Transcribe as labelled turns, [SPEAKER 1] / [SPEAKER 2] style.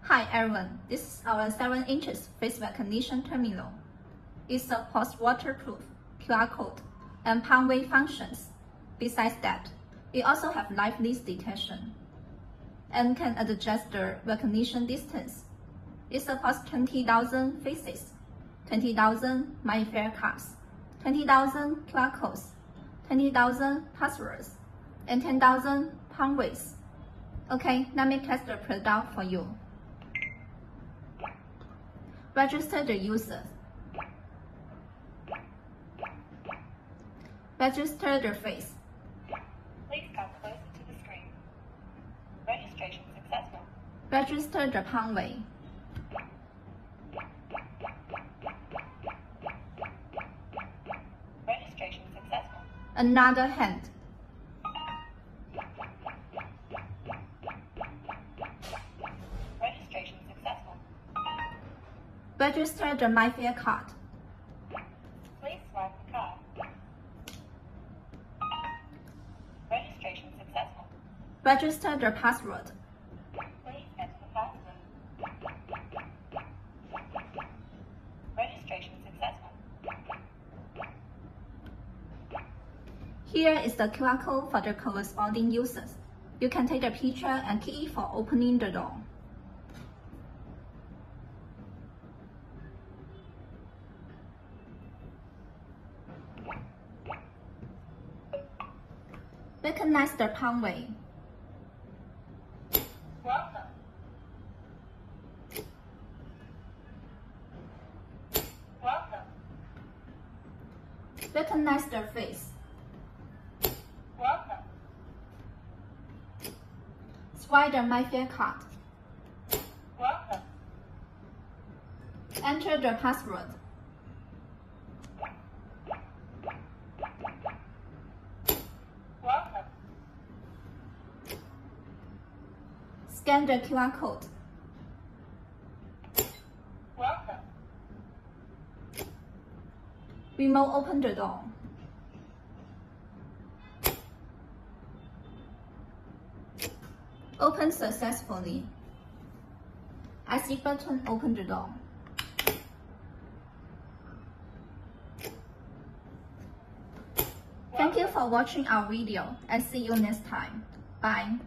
[SPEAKER 1] Hi everyone, this is our 7-inch face recognition terminal. It supports waterproof, QR code, and palm-way functions. Besides that, it also has live lease detection and can adjust the recognition distance. It supports 20,000 faces, 20,000 My Fair cards, 20,000 QR codes, 20,000 passwords, and 10,000 palm-ways. Okay, let me test the product for you. Register the user. Register the face.
[SPEAKER 2] Please come closer to the screen. Registration successful.
[SPEAKER 1] Register the palm-way.
[SPEAKER 2] Registration successful.
[SPEAKER 1] Another hand.
[SPEAKER 2] Registration successful.
[SPEAKER 1] Register the My Fair card.
[SPEAKER 2] Please swipe the card. Registration successful.
[SPEAKER 1] Register the password.
[SPEAKER 2] Please enter the password. Registration successful.
[SPEAKER 1] Here is the QR code for the corresponding users. You can take the picture and key it for opening the door. Recognize the palm-way.
[SPEAKER 2] Welcome. Welcome.
[SPEAKER 1] Recognize the face.
[SPEAKER 2] Welcome.
[SPEAKER 1] Swipe the My Fair card.
[SPEAKER 2] Welcome.
[SPEAKER 1] Enter the password.
[SPEAKER 2] Welcome.
[SPEAKER 1] Scan the QR code.
[SPEAKER 2] Welcome.
[SPEAKER 1] Remote open the door. Open successfully. IC button open the door. Thank you for watching our video and see you next time. Bye.